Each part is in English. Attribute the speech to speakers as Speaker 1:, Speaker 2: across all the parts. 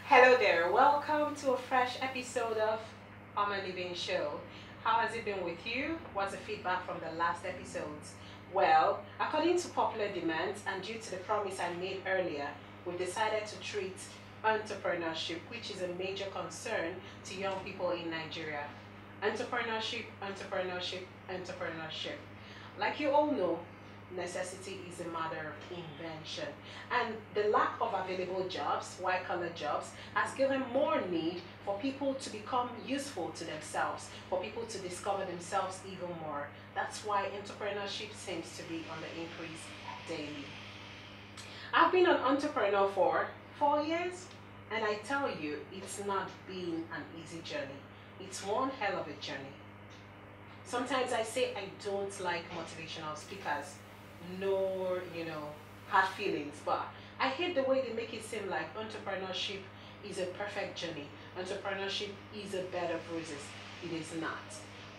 Speaker 1: Hello there, welcome to a fresh episode of Omaliving show. How has it been with you? What's the feedback from the last episodes? Well, according to popular demand and due to the promise I made earlier, we've decided to treat entrepreneurship, which is a major concern to young people in Nigeria. Entrepreneurship, entrepreneurship, entrepreneurship. Like you all know, necessity is a matter of invention, and the lack of available jobs, white collar jobs, has given more need for people to become useful to themselves, for people to discover themselves even more. That's why entrepreneurship seems to be on the increase daily. I've been an entrepreneur for 4 years, and I tell you, it's not been an easy journey. It's one hell of a journey. Sometimes I say I don't like motivational speakers, nor, hard feelings, but I hate the way they make it seem like entrepreneurship is a perfect journey. Entrepreneurship is a bed of roses. It is not.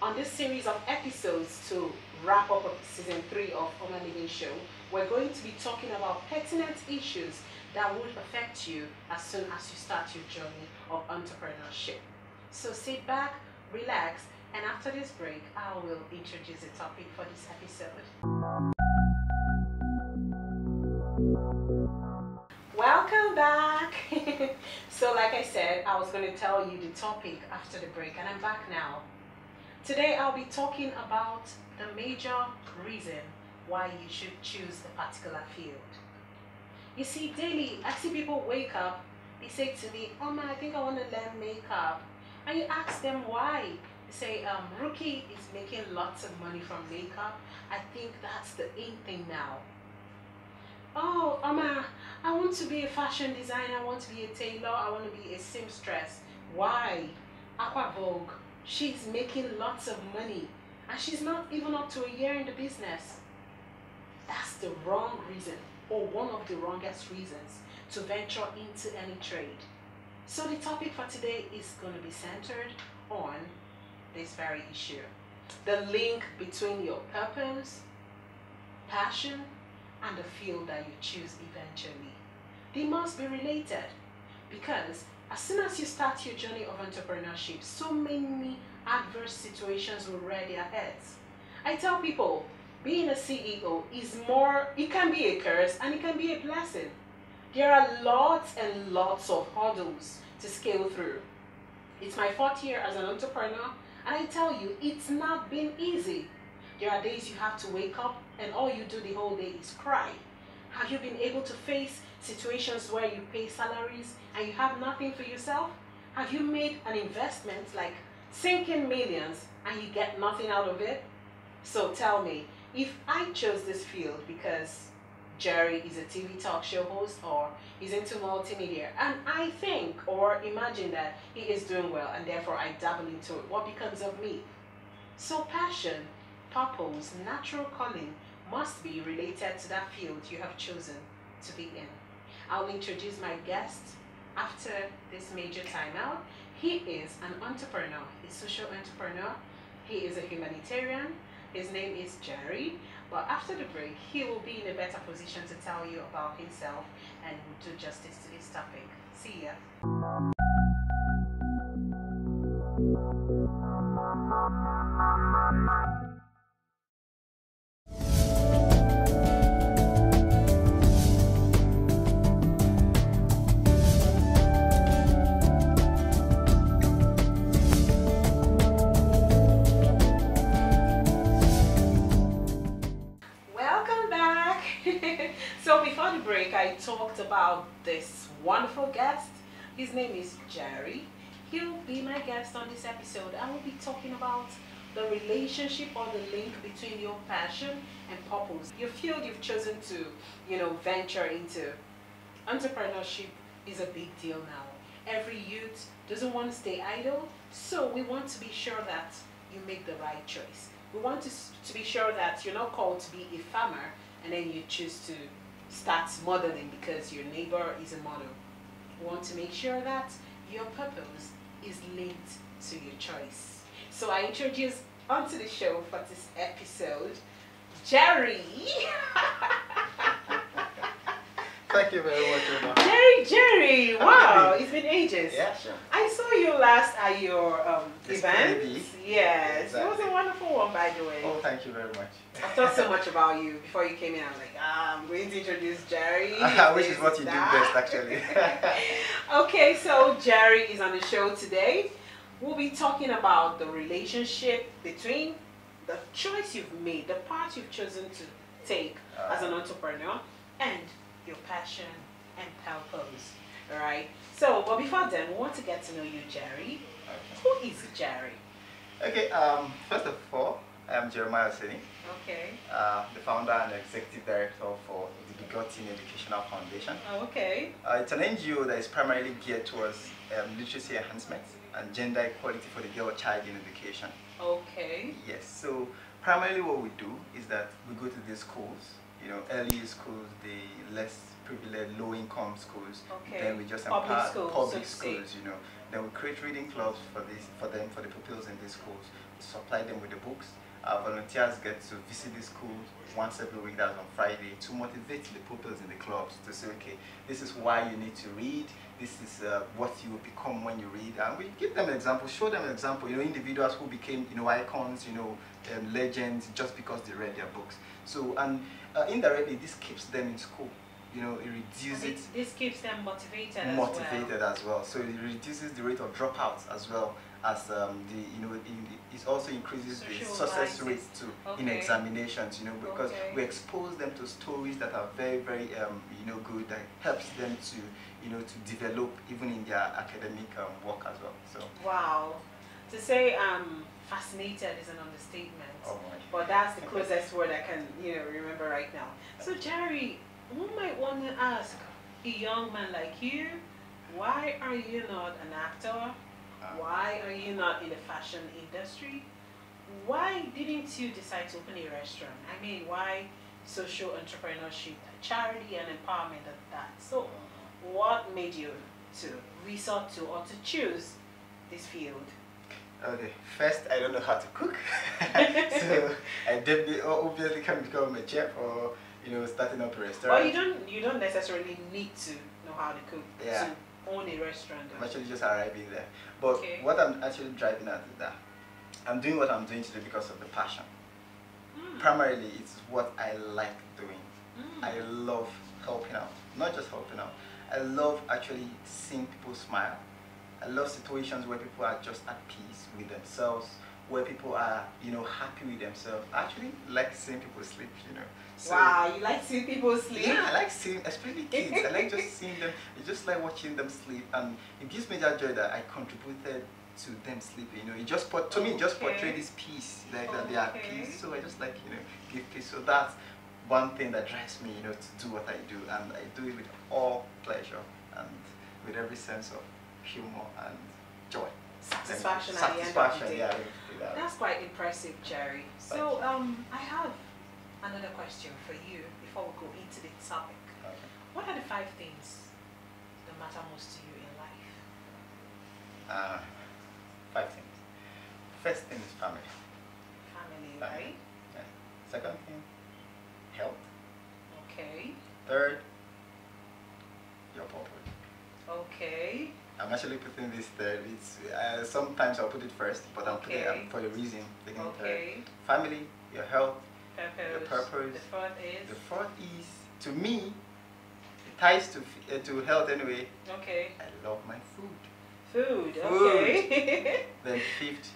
Speaker 1: On this series of episodes to wrap up season 3 of Omaliving show, we're going to be talking about pertinent issues that will affect you as soon as you start your journey of entrepreneurship. So sit back, relax, and after this break, I will introduce the topic for this episode. Welcome back. So like I said, I was going to tell you the topic after the break, and I'm back now. Today I'll be talking about the major reason why you should choose a particular field. You see, daily I see people wake up, they say to me, "Oma, I think I want to learn makeup." And you ask them why. They say, "Rookie is making lots of money from makeup. I think that's the in thing now." "Oh, Oma, I want to be a fashion designer, I want to be a tailor, I want to be a seamstress." Why? Aqua Vogue, she's making lots of money and she's not even up to a year in the business. That's the wrong reason, or one of the wrongest reasons to venture into any trade. So the topic for today is going to be centered on this very issue. The link between your purpose, passion, and the field that you choose eventually. They must be related, because as soon as you start your journey of entrepreneurship, so many adverse situations will rear their heads. I tell people, being a CEO is more, it can be a curse and it can be a blessing. There are lots and lots of hurdles to scale through. It's my 4th year as an entrepreneur, and I tell you, it's not been easy. There are days you have to wake up and all you do the whole day is cry. Have you been able to face situations where you pay salaries and you have nothing for yourself? Have you made an investment like sinking millions and you get nothing out of it? So tell me, if I chose this field because Jerry is a TV talk show host or he's into multimedia, and I think or imagine that he is doing well and therefore I dabble into it, what becomes of me? So passion, purpose, natural calling must be related to that field you have chosen to be in. I'll introduce my guest after this major timeout. He is an entrepreneur, a social entrepreneur. He is a humanitarian. His name is Jerry. But after the break, he will be in a better position to tell you about himself and will do justice to this topic. See ya. So before the break, I talked about this wonderful guest. His name is Jerry. He'll be my guest on this episode. I will be talking about the relationship or the link between your passion and purpose. Your field you've chosen to, venture into. Entrepreneurship is a big deal now. Every youth doesn't want to stay idle, so we want to be sure that you make the right choice. We want to be sure that you're not called to be a farmer and then you choose to start modeling because your neighbor is a model. We want to make sure that your purpose is linked to your choice. So I introduce onto the show for this episode, Jerry.
Speaker 2: Thank you very much, Oma.
Speaker 1: Jerry, wow, it's been ages.
Speaker 2: Yeah, sure.
Speaker 1: I saw you last at your event.
Speaker 2: Baby.
Speaker 1: Yes,
Speaker 2: Exactly.
Speaker 1: it was a wonderful one, by the way.
Speaker 2: Oh, thank you very much.
Speaker 1: I thought so much about you before you came in. I was like, I'm going to introduce Jerry.
Speaker 2: Which is what you do best, actually.
Speaker 1: Okay, so Jerry is on the show today. We'll be talking about the relationship between the choice you've made, the path you've chosen to take as an entrepreneur, and your passion and purpose. All right. So, but before then, we want to get to know you, Jerry.
Speaker 2: Okay.
Speaker 1: Who is Jerry?
Speaker 2: Okay. First of all, I am Jerry Useni.
Speaker 1: Okay.
Speaker 2: The founder and executive director for the Begotten Educational Foundation.
Speaker 1: Oh, okay.
Speaker 2: It's an NGO that is primarily geared towards literacy enhancement and gender equality for the girl child in education.
Speaker 1: Okay.
Speaker 2: Yes. So primarily what we do is that we go to these schools, early schools, the less privileged, low-income schools.
Speaker 1: Okay.
Speaker 2: Then we just
Speaker 1: Public
Speaker 2: empower
Speaker 1: schools,
Speaker 2: public
Speaker 1: so
Speaker 2: schools, Then we create reading clubs for the pupils in these schools. We supply them with the books. Volunteers get to visit the schools once every week, that's on Friday, to motivate the pupils in the clubs to say, okay, this is why you need to read, this is what you will become when you read, and we give them an example, show them an example, individuals who became, icons, legends just because they read their books. So, and indirectly, this keeps them in school. It reduces
Speaker 1: This keeps them motivated
Speaker 2: as well. So it reduces the rate of dropouts as well as it also increases the success rate too in examinations. Because we expose them to stories that are very, very good, that helps them to develop even in their academic work as well. So
Speaker 1: wow, to say fascinated is an understatement.
Speaker 2: Oh my.
Speaker 1: But that's the closest word I can remember right now. So Jerry, one might want to ask a young man like you, why are you not an actor? Why are you not in the fashion industry? Why didn't you decide to open a restaurant? I mean, why social entrepreneurship, charity and empowerment at that? So what made you to resort to or to choose this field?
Speaker 2: Okay, first, I don't know how to cook. So I definitely obviously can't become a chef or starting up a restaurant.
Speaker 1: Well, you don't necessarily need to know how to cook to own a restaurant.
Speaker 2: I'm actually just arriving there. But what I'm actually driving at is that I'm doing what I'm doing today because of the passion. Primarily, it's what I like doing. I love helping out. Not just helping out. I love actually seeing people smile. I love situations where people are just at peace with themselves, where people are, happy with themselves. I actually like seeing people sleep, So,
Speaker 1: wow, you like seeing people sleep?
Speaker 2: Yeah, I like seeing, especially kids. I like just seeing them. It's just like watching them sleep, and it gives me that joy that I contributed to them sleeping. It just portray this peace, like that they are at peace. So I just like give peace. So that's one thing that drives me, to do what I do, and I do it with all pleasure and with every sense of humor and joy.
Speaker 1: Satisfaction at the end of the day.
Speaker 2: Yeah.
Speaker 1: That's quite impressive, Jerry. So I have another question for you before we go into the topic.
Speaker 2: Okay.
Speaker 1: What are the 5 things that matter most to you in life?
Speaker 2: 5 things. First thing is family.
Speaker 1: Family, right?
Speaker 2: Yeah. Second thing, health.
Speaker 1: Okay.
Speaker 2: Third, your purpose.
Speaker 1: Okay.
Speaker 2: I'm actually putting this third. It's sometimes I'll put it first, but I'm putting it for a reason. Third. Family, your health, your purpose.
Speaker 1: The fourth
Speaker 2: is, to me, it ties to health anyway.
Speaker 1: Okay.
Speaker 2: I love my food.
Speaker 1: Food. Okay.
Speaker 2: Then fifth,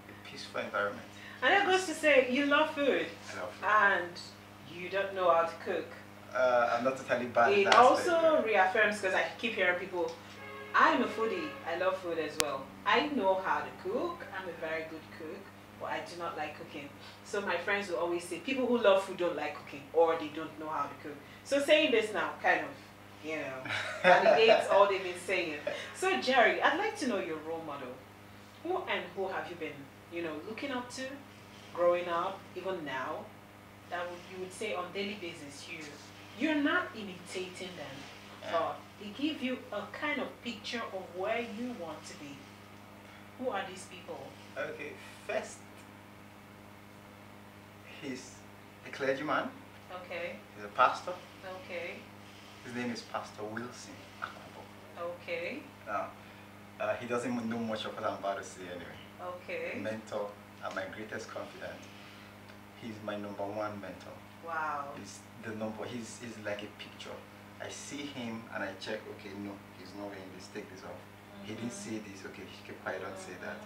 Speaker 2: a peaceful environment.
Speaker 1: And that goes to say you love food.
Speaker 2: I love food.
Speaker 1: And you don't know how to cook.
Speaker 2: I'm not totally bad.
Speaker 1: It also reaffirms, because I keep hearing people, I'm a foodie, I love food as well. I know how to cook, I'm a very good cook, but I do not like cooking. So my friends will always say, people who love food don't like cooking, or they don't know how to cook. So saying this now kind of, validates all they've been saying. So Jerry, I'd like to know your role model. Who have you been, looking up to, growing up, even now, that you would say on daily basis, you're not imitating them, but they give you a kind of picture of where you want to be. Who are these people?
Speaker 2: Okay, first, he's a clergyman.
Speaker 1: Okay.
Speaker 2: He's a pastor.
Speaker 1: Okay.
Speaker 2: His name is Pastor Wilson Akubo.
Speaker 1: Okay.
Speaker 2: He doesn't even know much of what I'm about to say anyway.
Speaker 1: Okay.
Speaker 2: Mentor and my greatest confidant. He's my number one mentor.
Speaker 1: Wow.
Speaker 2: He's like a picture. I see him and I check, okay, no, he's not wearing this, take this off. He didn't say this, okay, keep quiet, don't say that.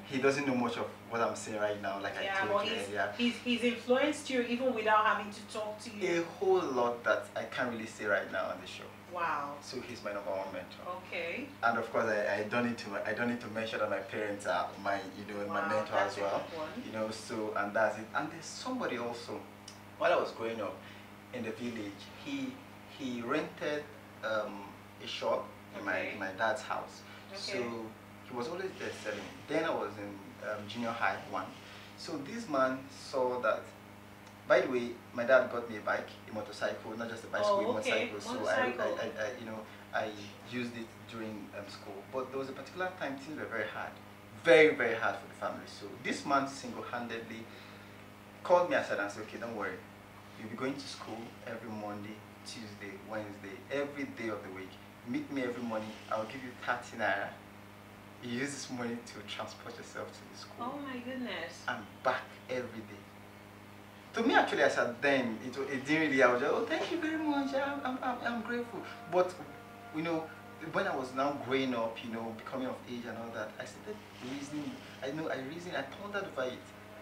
Speaker 2: He doesn't know much of what I'm saying right now, like I told you earlier.
Speaker 1: He's influenced you even without having to talk to you.
Speaker 2: A whole lot that I can't really say right now on the show.
Speaker 1: Wow.
Speaker 2: So he's my number one mentor.
Speaker 1: Okay.
Speaker 2: And of course, I don't need to mention that my parents are my my mentor as well. So and that's it. And there's somebody also. While I was growing up in the village, he rented a shop in my dad's house.
Speaker 1: Okay.
Speaker 2: So he was always there selling. Then I was in junior high 1. So this man saw that. By the way, my dad got me a bike, a motorcycle, not just a bicycle, a motorcycle. So I used it during school. But there was a particular time things were very hard, very, very hard for the family. So this man single-handedly called me aside and said, okay, don't worry. You'll be going to school every Monday, Tuesday, Wednesday, every day of the week. Meet me every morning. I'll give you 30 naira. You use this money to transport yourself to the school.
Speaker 1: Oh my goodness.
Speaker 2: And back every day. To me, actually, I said then, it didn't really, I was just, oh, thank you very much, I'm grateful. But, when I was now growing up, becoming of age and all that, I started reasoning, I pondered over it,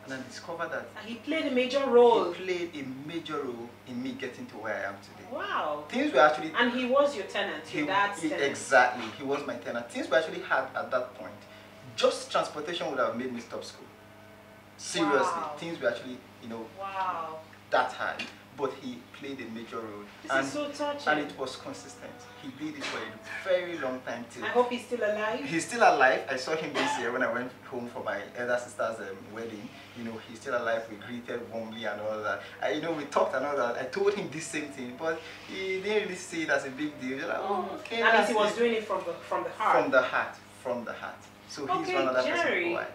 Speaker 2: and I discovered that
Speaker 1: he played a major role.
Speaker 2: He played a major role in me getting to where I am today.
Speaker 1: Wow.
Speaker 2: Things were actually...
Speaker 1: And he was your tenant, your dad's tenant.
Speaker 2: Exactly, he was my tenant. Things were actually hard at that point. Just transportation would have made me stop school. Seriously,
Speaker 1: wow.
Speaker 2: Things were actually,
Speaker 1: wow,
Speaker 2: that hard. But he played a major role.
Speaker 1: This is so touching.
Speaker 2: And it was consistent. He did it for a very long time too.
Speaker 1: I hope he's still alive.
Speaker 2: He's still alive. I saw him this year when I went home for my elder sister's wedding. He's still alive. We greeted warmly and all that. We talked and all that. I told him this same thing, but he didn't really see it as a big deal. He's like, oh, okay.
Speaker 1: That means he was doing it from the heart.
Speaker 2: From the heart. So
Speaker 1: okay,
Speaker 2: he's one of that
Speaker 1: Jerry,
Speaker 2: person.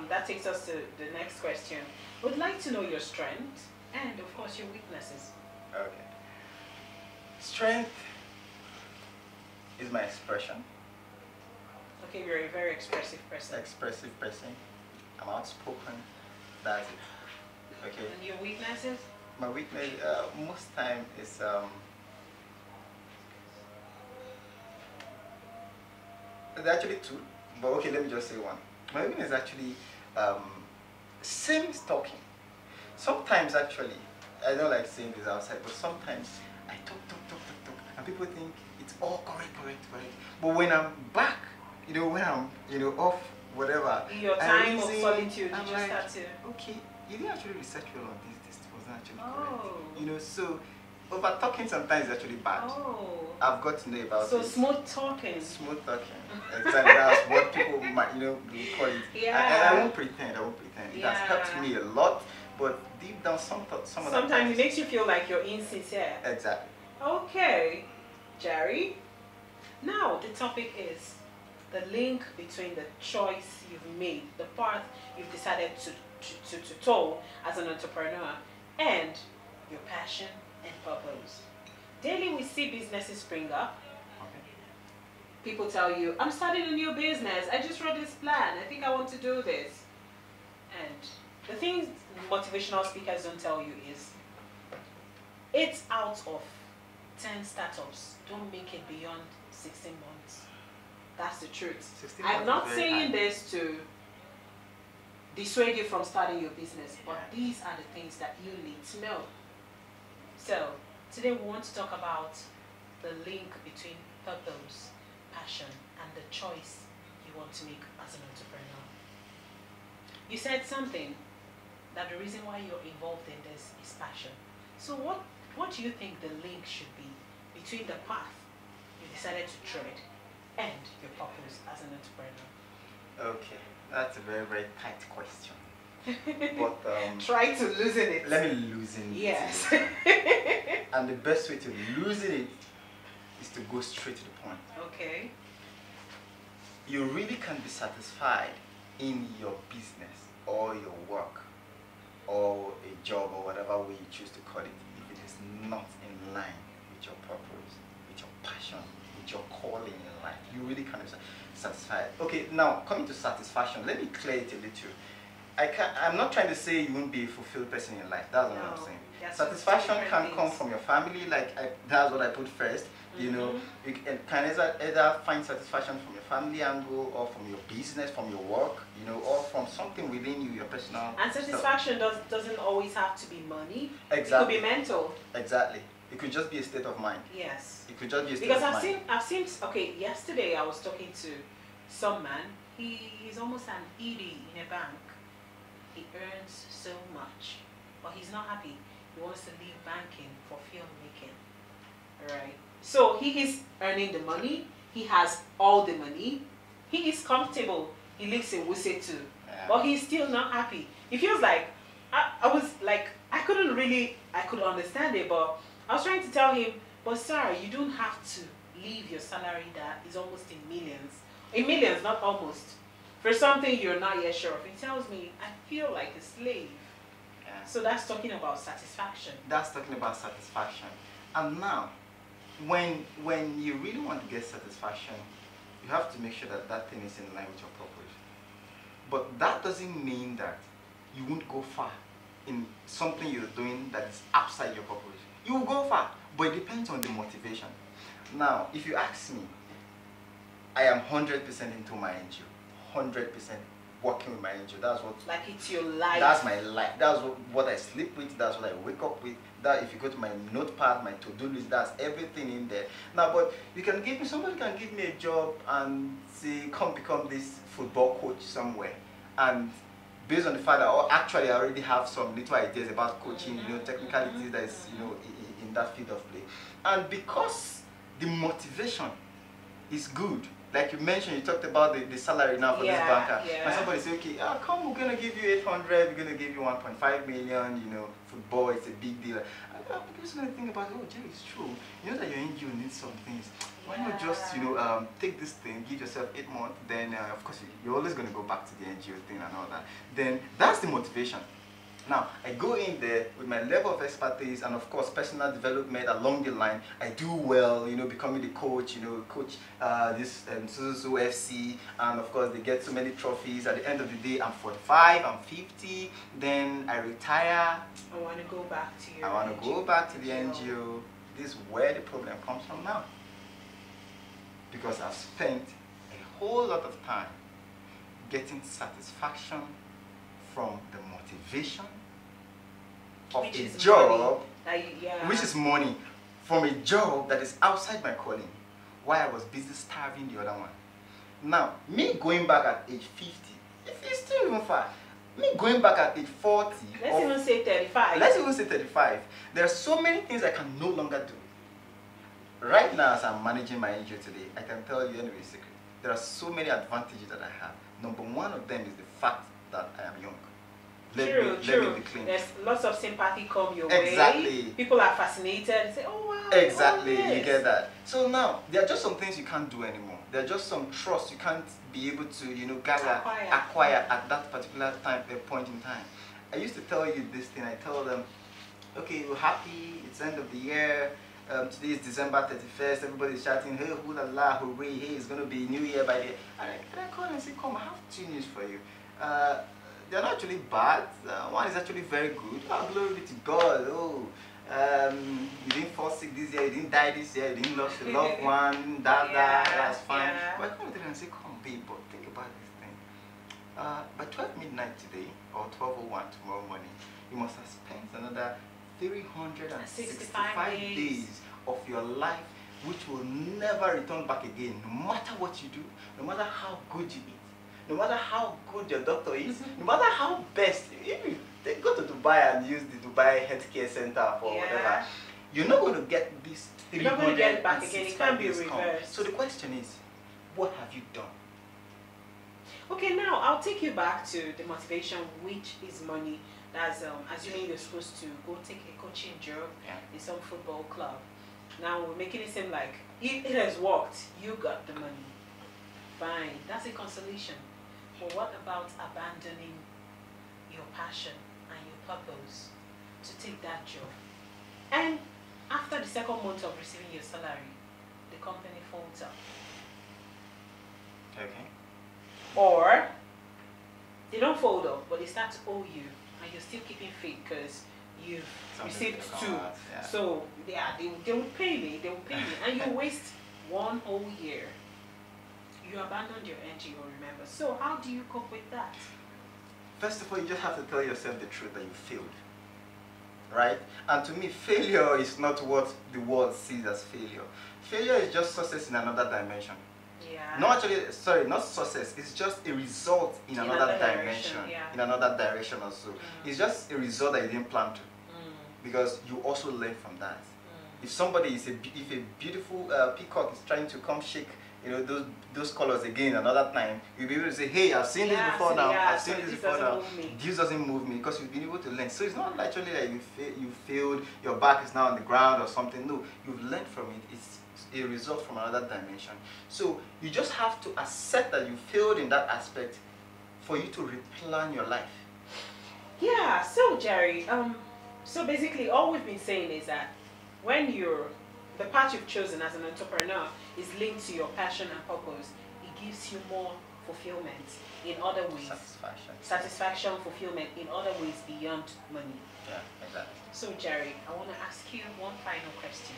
Speaker 1: That takes us to the next question. I would like to know your strengths and, of course, your weaknesses.
Speaker 2: Okay. Strength is my expression.
Speaker 1: Okay, you're a very expressive person.
Speaker 2: Expressive person. I'm outspoken. That's it. Okay.
Speaker 1: And your weaknesses?
Speaker 2: My weakness, most time is there's actually 2, but okay, let me just say one. My weakness is actually same talking. Sometimes actually, I don't like saying this outside, but sometimes I talk, and people think it's all correct. But when I'm back, when I'm, off, whatever.
Speaker 1: In your time of solitude, you just
Speaker 2: like,
Speaker 1: have to.
Speaker 2: Okay, you didn't actually research well on this wasn't actually
Speaker 1: correct.
Speaker 2: So over talking sometimes is actually bad.
Speaker 1: Oh.
Speaker 2: I've got to know about it.
Speaker 1: So smooth talking.
Speaker 2: Smooth talking. Exactly, that's what people might, call it.
Speaker 1: Yeah.
Speaker 2: And I won't pretend. It has helped me a lot, but deep down,
Speaker 1: sometimes it makes you feel like you're insincere.
Speaker 2: Exactly.
Speaker 1: Okay, Jerry. Now the topic is the link between the choice you've made, the path you've decided to tow as an entrepreneur, and your passion and purpose. Daily we see businesses spring up.
Speaker 2: Okay.
Speaker 1: People tell you, I'm starting a new business, I just wrote this plan, I think I want to do this. And the things motivational speakers don't tell you is, 8 out of 10 startups don't make it beyond 16 months. That's the truth. I'm not saying this to dissuade you from starting your business, but these are the things that you need to know. So, today we want to talk about the link between purpose, passion, and the choice you want to make as an entrepreneur. You said something that the reason why you're involved in this is passion. So what do you think the link should be between the path you decided to tread and your purpose as an entrepreneur?
Speaker 2: Okay, that's a very, very tight question. But
Speaker 1: try to loosen it.
Speaker 2: Let me loosen it.
Speaker 1: Yes.
Speaker 2: And the best way to loosen it is to go straight to the point.
Speaker 1: Okay.
Speaker 2: You really can be satisfied in your business or your work or a job or whatever way you choose to call it if it is not in line with your purpose. really kind of satisfied. Okay, now coming to satisfaction, let me clear it a little. I'm not trying to say you won't be a fulfilled person in life. That's not what I'm saying. Satisfaction can come from your family, that's what I put first. You know, you can either find satisfaction from your family angle, or from your business, from your work, you know, or from something within you, your personal.
Speaker 1: And satisfaction doesn't always have to be money.
Speaker 2: Exactly.
Speaker 1: It could be mental.
Speaker 2: Exactly. It could just be a state of mind.
Speaker 1: Yes.
Speaker 2: It could just be a state of mind.
Speaker 1: Because I've seen. Okay, yesterday I was talking to some man. He's almost an ED in a bank. He earns so much, but he's not happy. He wants to leave banking for filmmaking. Alright. So he is earning the money. He has all the money. He is comfortable. He lives in Wuse too. Yeah. But he's still not happy. It feels like I was like, I could understand it, but I was trying to tell him, but sir, you don't have to leave your salary that is almost in millions. In millions, not almost. For something you're not yet sure of. He tells me, I feel like a slave. Yeah. So that's talking about satisfaction.
Speaker 2: That's talking about satisfaction. And now, when you really want to get satisfaction, you have to make sure that that thing is in line with your purpose. But that doesn't mean that you won't go far in something you're doing that is outside your purpose. You will go far, but it depends on the motivation. Now, if you ask me, I am 100% into my NGO. 100% working with my angel. That's what,
Speaker 1: like, it's your life.
Speaker 2: That's my life. That's what I sleep with. That's what I wake up with. That, if you go to my notepad, my to-do list, that's everything in there. Now, but somebody can give me a job and say, come become this football coach somewhere, and based on the fact that, actually I already have some little ideas about coaching, you know, technicalities that is, you know, in that field of play, and because the motivation is good. Like you mentioned, you talked about the salary now for this banker. Yeah. And somebody say, okay, come, we're going to give you 800, we're going to give you 1.5 million, you know, football, it's a big deal. I'm just going to think about, oh, Jerry, it's true. You know that your NGO needs some things. Why not just, you know, take this thing, give yourself 8 months, then, of course, you're always going to go back to the NGO thing and all that. Then that's the motivation. Now, I go in there with my level of expertise and, of course, personal development along the line. I do well, you know, becoming the coach, you know, coach this Suzuzu FC, and, of course, they get so many trophies. At the end of the day, I'm 45, I'm 50, then I retire.
Speaker 1: I want to go back to your
Speaker 2: I want to go back to the NGO. This is where the problem comes from now. Because I've spent a whole lot of time getting satisfaction from the motivation of a job, which is money, from a job that is outside my calling, while I was busy starving the other one. Now, me going back at age 50, if it's still even far, me going back at age 40,
Speaker 1: let's even say 35.
Speaker 2: Let's even say 35. There are so many things I can no longer do. Right now, as I'm managing my NGO today, I can tell you anyway a secret. There are so many advantages that I have. Number one of them is the fact that I am young.
Speaker 1: Let me be clean. There's lots of sympathy come your way. People are fascinated and say, oh wow.
Speaker 2: Exactly, you get that. So now, there are just some things you can't do anymore. There are just some trust you can't be able to, you know, acquire at that particular point in time. I used to tell you this thing. I tell them, okay, we're happy, it's end of the year. Today is December 31st, everybody's shouting, hey, hoo-la-la, hooray, hey, it's going to be New Year by the... And I call and say, come, I have 2 news for you. They're not actually bad. One is actually very good. Oh, glory be to God. Oh, you didn't fall sick this year, you didn't die this year, you didn't lose a loved one, that's fine. But I come to them and say, come, babe, but think about this thing. By 12 midnight today, or 12:01 tomorrow morning, you must have spent another 365 days of your life, which will never return back again, no matter what you do, no matter how good you eat, no matter how good your doctor is, no matter how best, if you go to Dubai and use the Dubai Healthcare Center for whatever, you're not going to get this 365
Speaker 1: You're not going to get it back again, it can't be reversed.
Speaker 2: So the question is, what have you done?
Speaker 1: Okay, now I'll take you back to the motivation, which is money. That's assuming you're supposed to go take a coaching job in some football club. Now we're making it seem like it has worked, you got the money. Fine, that's a consolation. But what about abandoning your passion and your purpose to take that job? And after the second month of receiving your salary, the company folds up.
Speaker 2: Okay.
Speaker 1: Or they don't fold up, but they start to owe you, and you're still keeping faith because you've received two.
Speaker 2: Yeah.
Speaker 1: So yeah, they will pay me, and you waste 1 whole year. You abandoned your NGO, remember. So how do you cope with that?
Speaker 2: First of all, you just have to tell yourself the truth that you failed. Right? And to me, failure is not what the world sees as failure. Failure is just success in another dimension.
Speaker 1: Yeah.
Speaker 2: No, actually, sorry, not success. It's just a result in another dimension,
Speaker 1: yeah.
Speaker 2: in another direction also. It's just a result that you didn't plan to, because you also learn from that. If somebody is if a beautiful peacock is trying to come shake, you know, those colors again another time, you'll be able to say, hey, I've seen this before now. I've seen this before now. This doesn't move me, because you've been able to learn. So it's not actually like you failed, your back is now on the ground or something. No, you've learned from it. It's a result from another dimension. So you just have to accept that you failed in that aspect for you to replan your life.
Speaker 1: Yeah. So Jerry, so basically all we've been saying is that when the path you've chosen as an entrepreneur is linked to your passion and purpose, it gives you more fulfillment in other ways. Satisfaction, fulfillment in other ways beyond money.
Speaker 2: Yeah, exactly.
Speaker 1: So Jerry, I want to ask you one final question.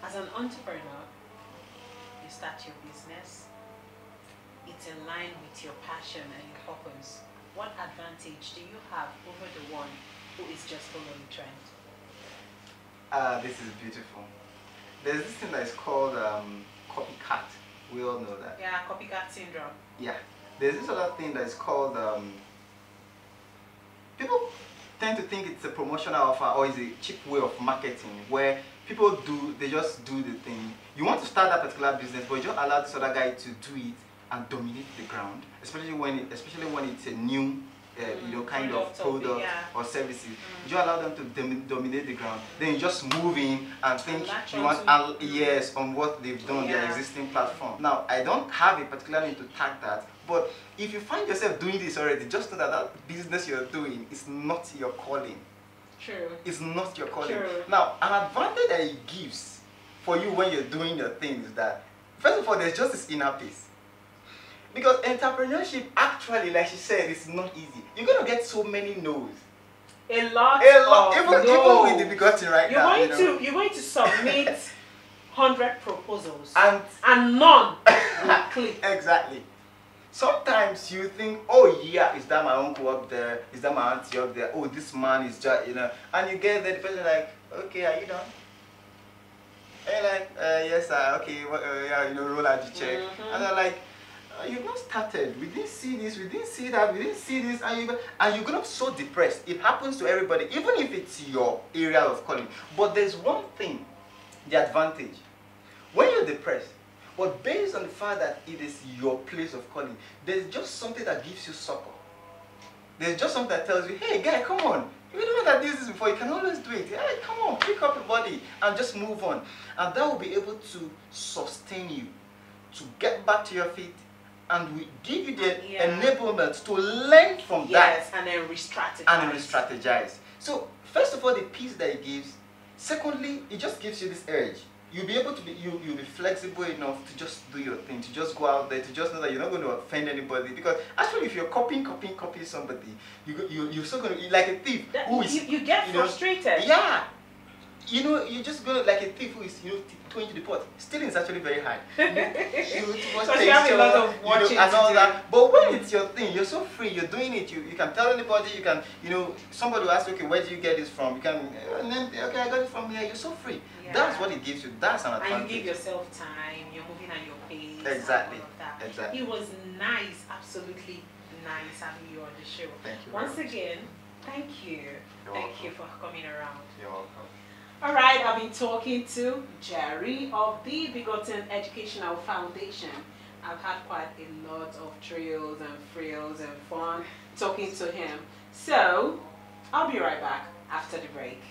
Speaker 1: As an entrepreneur, you start your business, it's in line with your passion and your purpose. What advantage do you have over the one who is just following trend?
Speaker 2: This is beautiful. There's this thing that is called copycat. We all know that.
Speaker 1: Yeah, copycat syndrome.
Speaker 2: Yeah. There's this other thing that is called people tend to think it's a promotional offer or it's a cheap way of marketing where people they just do the thing. You want to start that particular business, but you just allow this other guy to do it and dominate the ground, especially when it's a new you know, kind of product or services. You just allow them to dominate the ground. Then you just move in and think you want yes on what they've done, their existing platform. Now, I don't have a particular need to tag that, but if you find yourself doing this already, just know that that business you're doing is not your calling.
Speaker 1: True.
Speaker 2: It's not your calling.
Speaker 1: True.
Speaker 2: Now, an advantage that it gives for you when you're doing your thing is that, first of all, there's just this inner peace. Because entrepreneurship, actually, like she said, is not easy. You're going to get so many no's.
Speaker 1: A lot.
Speaker 2: Even with the begotten right now.
Speaker 1: You're going to submit 100 proposals. And none will click.
Speaker 2: Exactly. Sometimes you think, oh yeah, is that my uncle up there? Is that my auntie up there? Oh, this man is just, you know. And you get there, the person like, okay, are you done? And you're like, yes, sir, okay, yeah, you know, roll out the check. And they're like, you've not started. We didn't see this, we didn't see that, we didn't see this, and you're gonna be so depressed. It happens to everybody, even if it's your area of calling. But there's one thing, the advantage. When you're depressed, but based on the fact that it is your place of calling, there's just something that gives you succor. There's just something that tells you, hey guy, come on. You know that this is before, you can always do it. Hey, come on, pick up your body and just move on. And that will be able to sustain you, to get back to your feet, and we give you the enablement to learn from that.
Speaker 1: Yes, and then re-strategize.
Speaker 2: And re-strategize. So, first of all, the peace that it gives. Secondly, it just gives you this urge. You'll be able to you'll be flexible enough to just do your thing, to just go out there, to just know that you're not going to offend anybody. Because actually, if you're copying somebody, you're still going to, like a thief who is...
Speaker 1: You get frustrated.
Speaker 2: Yeah. You know, you're just going to, like a thief who is, you know, going to the pot. Stealing is actually very hard.
Speaker 1: So you have a lot of watching
Speaker 2: and all that. But when it's your thing, you're so free, you're doing it, you can tell anybody, you can, you know, somebody will ask, okay, where do you get this from? You can, okay, I got it from here, you're so free. Yeah. That's what it gives you, that's an advantage.
Speaker 1: And you give yourself time, you're moving at your pace.
Speaker 2: Exactly,
Speaker 1: and all of that.
Speaker 2: Exactly.
Speaker 1: It was nice, absolutely nice having you on the show.
Speaker 2: Thank you.
Speaker 1: Once again, thank you. Thank you for coming around.
Speaker 2: You're welcome.
Speaker 1: Alright, I've been talking to Jerry of the Begotten Educational Foundation. I've had quite a lot of thrills and frills and fun talking to him. So, I'll be right back after the break.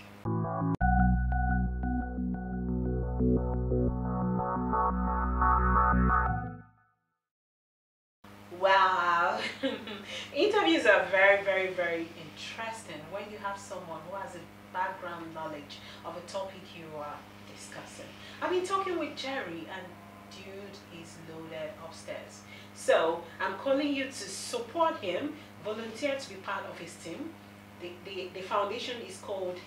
Speaker 1: Wow, interviews are very, very, very interesting when you have someone who has a background knowledge of a topic you are discussing. I've been talking with Jerry, and dude is loaded upstairs. So I'm calling you to support him, volunteer to be part of his team. The foundation is called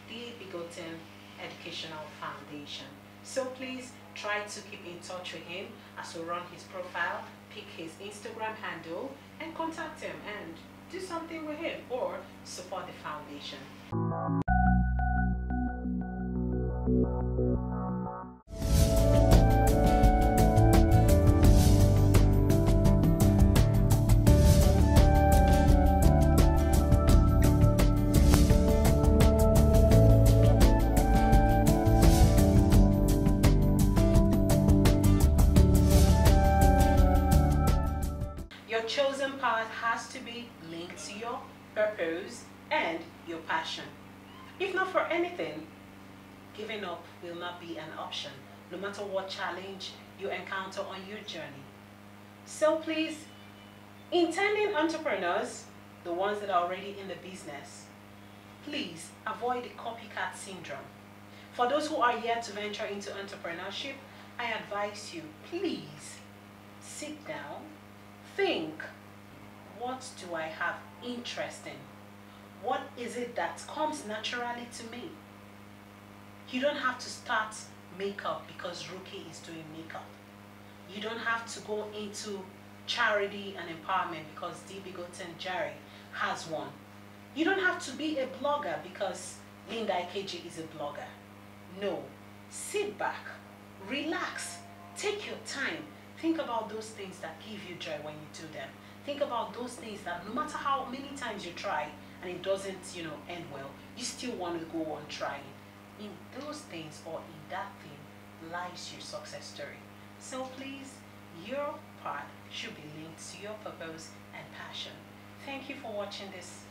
Speaker 1: the Bigoten Educational Foundation. So please try to keep in touch with him as we run his profile, pick his Instagram handle, and contact him and do something with him or support the foundation. Your chosen path has to be linked to your purpose and your passion. If not for anything, giving up will not be an option, no matter what challenge you encounter on your journey. So please, intending entrepreneurs, the ones that are already in the business, please avoid the copycat syndrome. For those who are yet to venture into entrepreneurship, I advise you, please sit down, think, what do I have interest in? What is it that comes naturally to me? You don't have to start makeup because Rookie is doing makeup. You don't have to go into charity and empowerment because D. Bigoten Jerry has one. You don't have to be a blogger because Linda Ikeji is a blogger. No. Sit back, relax, take your time. Think about those things that give you joy when you do them. Think about those things that no matter how many times you try and it doesn't, end well, you still want to go on trying. In those things or in that thing lies your success story. So please, your path should be linked to your purpose and passion. Thank you for watching this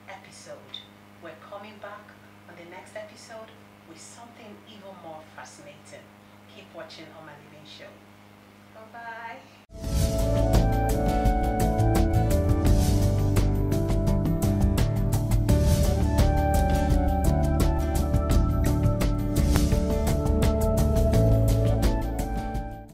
Speaker 1: episode. We're coming back on the next episode with something even more fascinating. Keep watching Omaliving show. Bye-bye.